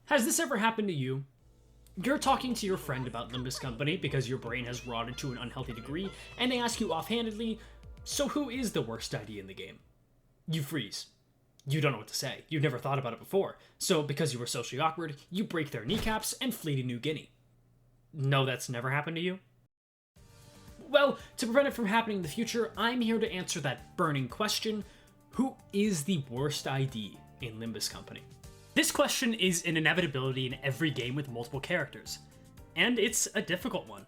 Has this ever happened to you? You're talking to your friend about Limbus Company because your brain has rotted to an unhealthy degree, and they ask you offhandedly, so who is the worst ID in the game? You freeze. You don't know what to say. You've never thought about it before, so because you were socially awkward, you break their kneecaps and flee to New Guinea. No, that's never happened to you? Well, to prevent it from happening in the future, I'm here to answer that burning question: who is the worst ID in Limbus Company? This question is an inevitability in every game with multiple characters, and it's a difficult one,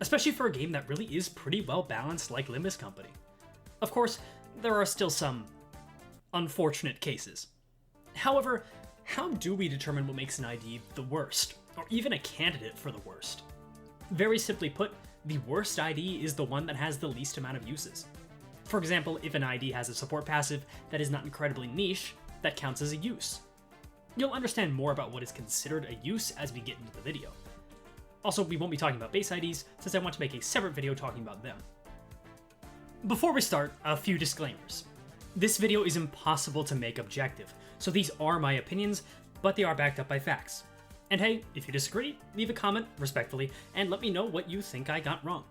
especially for a game that really is pretty well balanced like Limbus Company. Of course, there are still some unfortunate cases. However, how do we determine what makes an ID the worst, or even a candidate for the worst? Very simply put, the worst ID is the one that has the least amount of uses. For example, if an ID has a support passive that is not incredibly niche, that counts as a use. You'll understand more about what is considered a use as we get into the video. Also, we won't be talking about base IDs, since I want to make a separate video talking about them. Before we start, a few disclaimers. This video is impossible to make objective, so these are my opinions, but they are backed up by facts. And hey, if you disagree, leave a comment, respectfully, and let me know what you think I got wrong.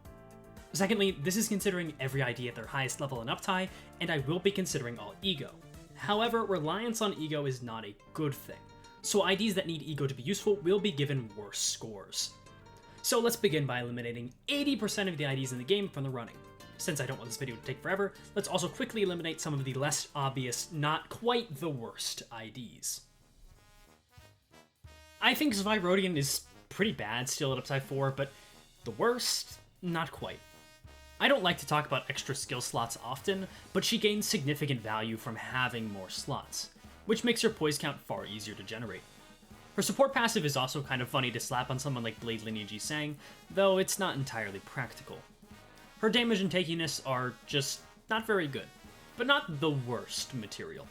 Secondly, this is considering every ID at their highest level in uptie, and I will be considering all ego. However, reliance on ego is not a good thing, so IDs that need ego to be useful will be given worse scores. So let's begin by eliminating 80% of the IDs in the game from the running. Since I don't want this video to take forever, let's also quickly eliminate some of the less obvious, not quite the worst IDs. I think Zwei Sinclair is pretty bad still at uptie 4, but the worst? Not quite. I don't like to talk about extra skill slots often, but she gains significant value from having more slots, which makes her poise count far easier to generate. Her support passive is also kind of funny to slap on someone like Blade Lineage Sang, though it's not entirely practical. Her damage and tankiness are just not very good, but not the worst material.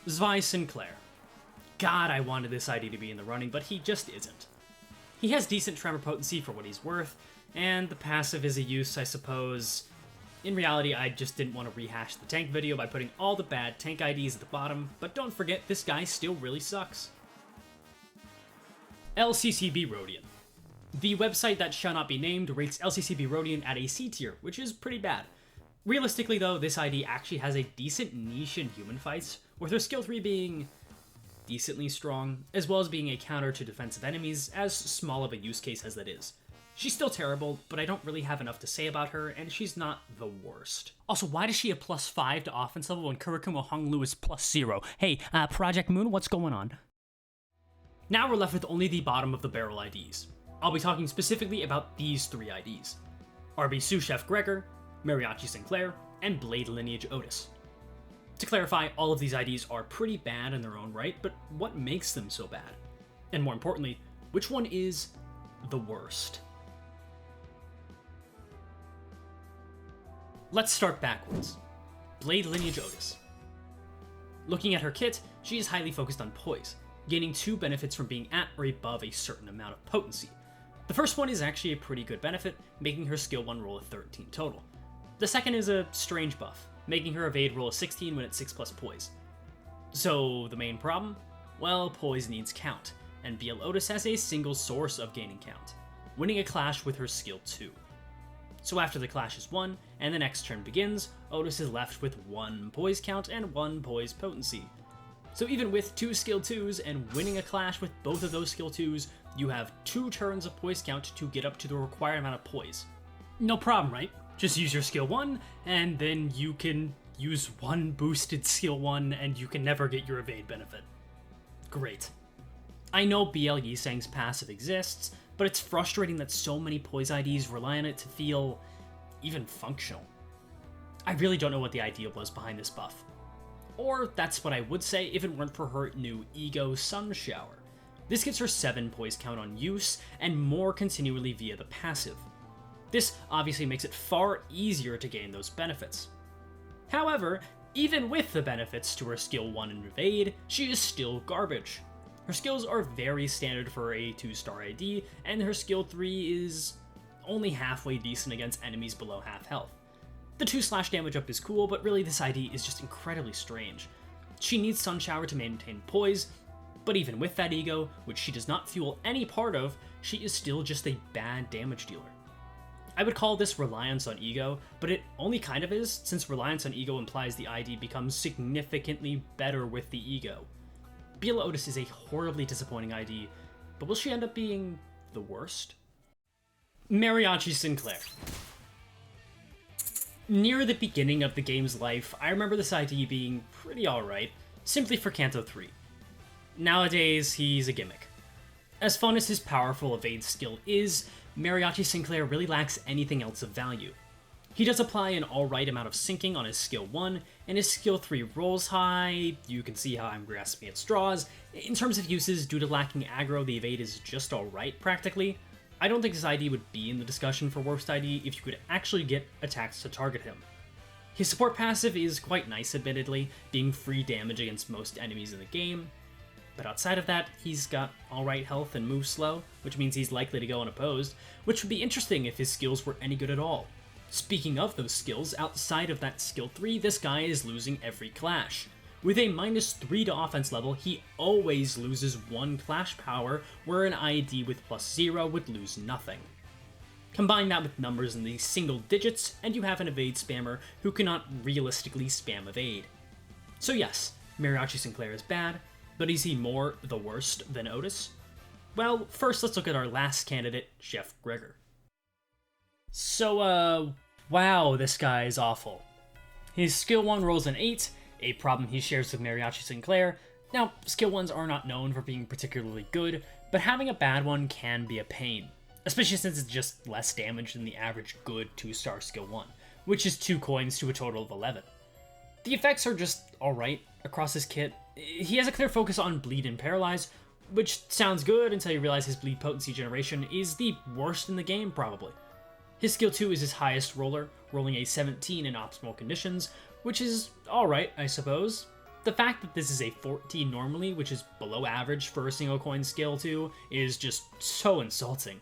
Zwei Sinclair. God, I wanted this ID to be in the running, but he just isn't. He has decent tremor potency for what he's worth, and the passive is a use, I suppose. In reality, I just didn't want to rehash the tank video by putting all the bad tank IDs at the bottom, but don't forget, this guy still really sucks. LCCB Rodian. The website that shall not be named rates LCCB Rodian at a C tier, which is pretty bad. Realistically though, this ID actually has a decent niche in human fights, with her skill 3 being decently strong, as well as being a counter to defensive enemies, as small of a use case as that is. She's still terrible, but I don't really have enough to say about her, and she's not the worst. Also, why does she have +5 to offense level when Kurikumo Honglu is +0? Hey, Project Moon, what's going on? Now we're left with only the bottom of the barrel IDs. I'll be talking specifically about these 3 IDs. RB sous chef Gregor, Mariachi Sinclair, and Blade Lineage Outis. To clarify, all of these IDs are pretty bad in their own right, but what makes them so bad? And more importantly, which one is the worst? Let's start backwards. Blade Lineage Outis. Looking at her kit, she is highly focused on poise, gaining 2 benefits from being at or above a certain amount of potency. The first one is actually a pretty good benefit, making her skill 1 roll a 13 total. The second is a strange buff, making her evade roll a 16 when it's 6+ poise. So the main problem? Well, poise needs count, and BL Outis has a single source of gaining count, winning a clash with her skill 2. So after the clash is won, and the next turn begins, Outis is left with 1 poise count and 1 poise potency. So even with 2 skill 2s and winning a clash with both of those skill 2s, you have 2 turns of poise count to get up to the required amount of poise. No problem, right? Just use your skill 1, and then you can use 1 boosted skill 1, and you can never get your evade benefit. Great. I know BL Yisang's passive exists, but it's frustrating that so many poise IDs rely on it to feel even functional. I really don't know what the idea was behind this buff. Or that's what I would say if it weren't for her new Ego Sun Shower. This gets her 7 poise count on use, and more continually via the passive. This obviously makes it far easier to gain those benefits. However, even with the benefits to her skill 1 and evade, she is still garbage. Her skills are very standard for a 2-star ID, and her skill 3 is only halfway decent against enemies below half health. The 2 slash damage up is cool, but really this ID is just incredibly strange. She needs Sun Shower to maintain poise, but even with that ego, which she does not fuel any part of, she is still just a bad damage dealer. I would call this reliance on ego, but it only kind of is, since reliance on ego implies the ID becomes significantly better with the ego. Beulah Outis is a horribly disappointing ID, but will she end up being the worst? Mariachi Sinclair. Near the beginning of the game's life, I remember this ID being pretty alright, simply for Canto 3. Nowadays, he's a gimmick. As fun as his powerful evade skill is, Mariachi Sinclair really lacks anything else of value. He does apply an alright amount of sinking on his skill 1, and his skill 3 rolls high. You can see how I'm grasping at straws. In terms of uses, due to lacking aggro, the evade is just alright practically. I don't think this ID would be in the discussion for worst ID if you could actually get attacks to target him. His support passive is quite nice admittedly, being free damage against most enemies in the game, but outside of that, he's got alright health and moves slow, which means he's likely to go unopposed, which would be interesting if his skills were any good at all. Speaking of those skills, outside of that skill 3, this guy is losing every clash. With a -3 to offense level, he always loses 1 clash power, where an ID with +0 would lose nothing. Combine that with numbers in the single digits, and you have an evade spammer who cannot realistically spam evade. So yes, Mariachi Sinclair is bad, but is he more the worst than Outis? Well, first let's look at our last candidate, Chef Gregor. So, wow, this guy is awful. His skill 1 rolls an 8, a problem he shares with Mariachi Sinclair. Now, skill 1s are not known for being particularly good, but having a bad one can be a pain, especially since it's just less damage than the average good 2-star skill 1, which is 2 coins to a total of 11. The effects are just alright across his kit. He has a clear focus on bleed and paralyze, which sounds good until you realize his bleed potency generation is the worst in the game, probably. His skill 2 is his highest roller, rolling a 17 in optimal conditions, which is alright, I suppose. The fact that this is a 14 normally, which is below average for a single coin skill 2, is just so insulting.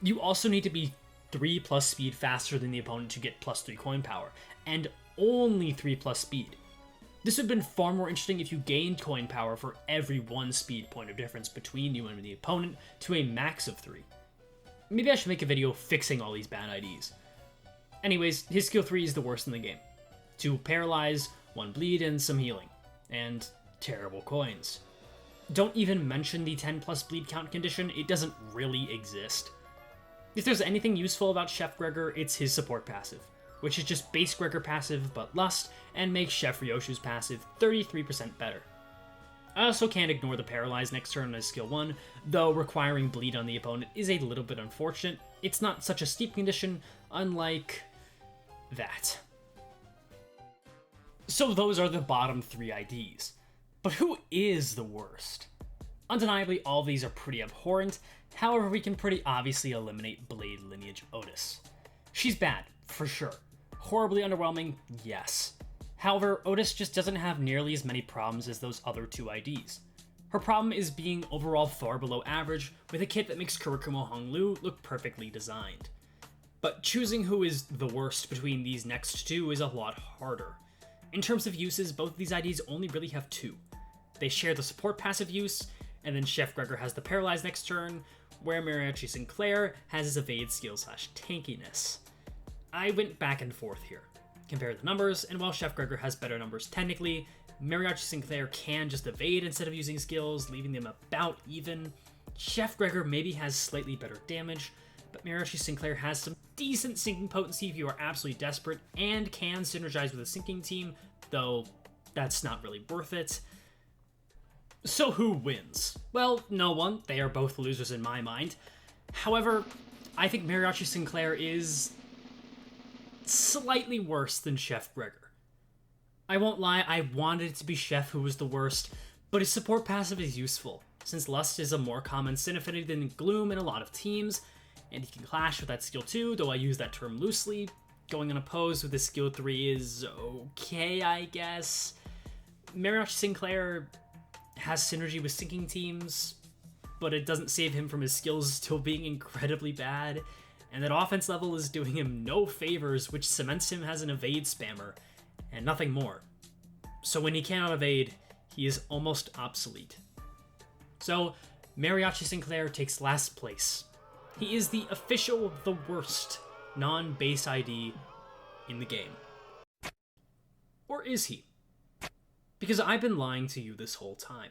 You also need to be 3+ speed faster than the opponent to get +3 coin power, and only 3+ speed. This would have been far more interesting if you gained coin power for every 1 speed point of difference between you and the opponent to a max of 3. Maybe I should make a video fixing all these bad IDs. Anyways, his skill 3 is the worst in the game. 2 paralyze, 1 bleed, and some healing. And terrible coins. Don't even mention the 10+ bleed count condition, it doesn't really exist. If there's anything useful about Chef Gregor, it's his support passive, which is just base Gregor passive but lust, and makes Chef Ryoshu's passive 33% better. I also can't ignore the paralyze next turn as skill 1, though requiring bleed on the opponent is a little bit unfortunate. It's not such a steep condition, unlike that. So those are the bottom 3 IDs. But who is the worst? Undeniably, all of these are pretty abhorrent, however we can pretty obviously eliminate Blade Lineage Outis. She's bad, for sure. Horribly underwhelming, yes. However, Outis just doesn't have nearly as many problems as those other 2 IDs. Her problem is being overall far below average, with a kit that makes Kurikumo Honglu look perfectly designed. But choosing who is the worst between these next 2 is a lot harder. In terms of uses, both of these IDs only really have 2. They share the support passive use, and then Chef Gregor has the paralyze next turn, where Mariachi Sinclair has his evade skill / tankiness. I went back and forth here. Compare the numbers, and while Chef Gregor has better numbers technically, Mariachi Sinclair can just evade instead of using skills, leaving them about even. Chef Gregor maybe has slightly better damage, but Mariachi Sinclair has some decent sinking potency if you are absolutely desperate, and can synergize with a sinking team, though that's not really worth it. So who wins? Well, no one. They are both losers in my mind. However, I think Mariachi Sinclair is slightly worse than Chef Gregor. I won't lie, I wanted it to be Chef who was the worst, but his support passive is useful, since Lust is a more common sin affinity than Gloom in a lot of teams, and he can clash with that skill 2, though I use that term loosely. Going unopposed with his skill 3 is okay, I guess. Mariachi Sinclair has synergy with sinking teams, but it doesn't save him from his skills still being incredibly bad, and that offense level is doing him no favors, which cements him as an evade spammer, and nothing more. So when he cannot evade, he is almost obsolete. So, Mariachi Sinclair takes last place. He is the official, the worst non-base ID in the game. Or is he? Because I've been lying to you this whole time.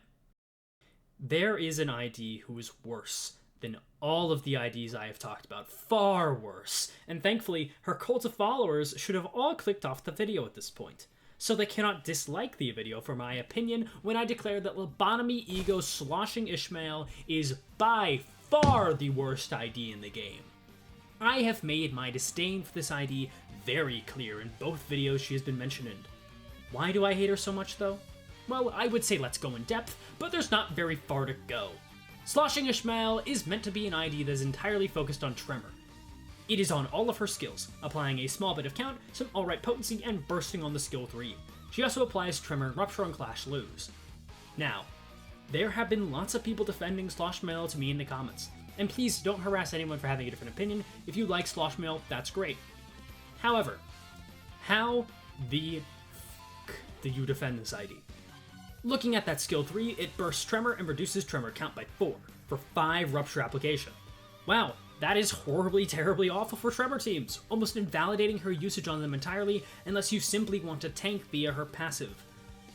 There is an ID who is worse than all of the IDs I have talked about. Far worse. And thankfully, her cult of followers should have all clicked off the video at this point. So they cannot dislike the video for my opinion when I declare that Lobotomy Ego Sloshing Ishmael is by far the worst ID in the game. I have made my disdain for this ID very clear in both videos she has been mentioned in. Why do I hate her so much though? Well, I would say let's go in depth, but there's not very far to go. Sloshing Ishmael is meant to be an ID that is entirely focused on Tremor. It is on all of her skills, applying a small bit of count, some alright potency, and bursting on the skill 3. She also applies Tremor, Rupture, and Clash Lose. Now, there have been lots of people defending Sloshmail to me in the comments, and please don't harass anyone for having a different opinion. If you like Sloshmail, that's great. However, how the f*** do you defend this ID? Looking at that skill 3, it bursts Tremor and reduces Tremor count by 4, for 5 Rupture application. Wow, that is horribly, terribly awful for Tremor teams, almost invalidating her usage on them entirely unless you simply want to tank via her passive.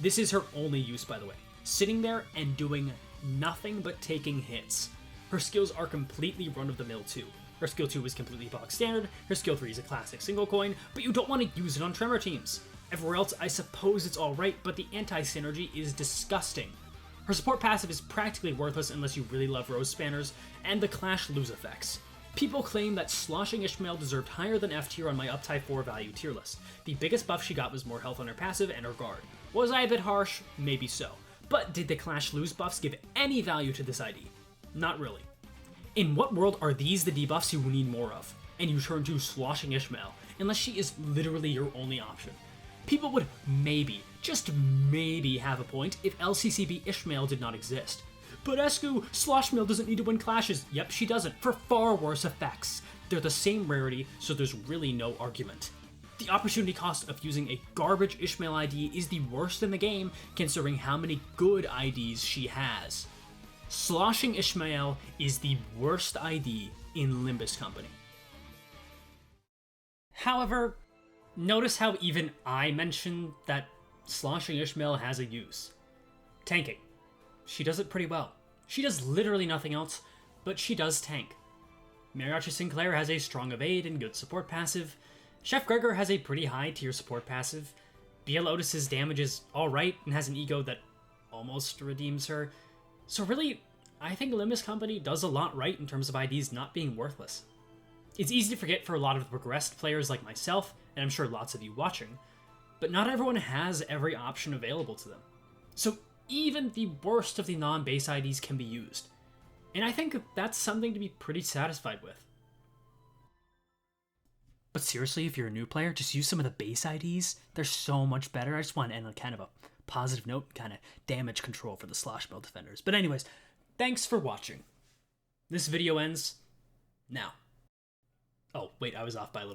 This is her only use, by the way, sitting there and doing nothing but taking hits. Her skills are completely run-of-the-mill too. Her skill 2 is completely box standard, her skill 3 is a classic single coin, but you don't want to use it on Tremor teams. Everywhere else, I suppose it's alright, but the anti-synergy is disgusting. Her support passive is practically worthless unless you really love Rose Spanners, and the Clash Lose effects. People claim that Sloshing Ishmael deserved higher than F tier on my up-tie 4 value tier list. The biggest buff she got was more health on her passive and her guard. Was I a bit harsh? Maybe so. But did the Clash Lose buffs give any value to this ID? Not really. In what world are these the debuffs you need more of, and you turn to Sloshing Ishmael, unless she is literally your only option? People would maybe, just maybe have a point if LCCB Ishmael did not exist. But Esku, Sloshmail doesn't need to win clashes. Yep, she doesn't, for far worse effects. They're the same rarity, so there's really no argument. The opportunity cost of using a garbage Ishmael ID is the worst in the game, considering how many good IDs she has. Sloshing Ishmael is the worst ID in Limbus Company. However, notice how even I mentioned that Sloshing Ishmael has a use. Tanking. She does it pretty well. She does literally nothing else, but she does tank. Mariachi Sinclair has a strong evade and good support passive. Chef Gregor has a pretty high tier support passive. Outis' damage is alright and has an ego that almost redeems her. So really, I think Limbus Company does a lot right in terms of IDs not being worthless. It's easy to forget for a lot of the progressed players like myself, and I'm sure lots of you watching, but not everyone has every option available to them. So even the worst of the non-base IDs can be used. And I think that's something to be pretty satisfied with. But seriously, if you're a new player, just use some of the base IDs. They're so much better. I just want to end on kind of a positive note, kind of damage control for the Sloshmail defenders. But anyways, thanks for watching. This video ends now. Oh, wait, I was off by a little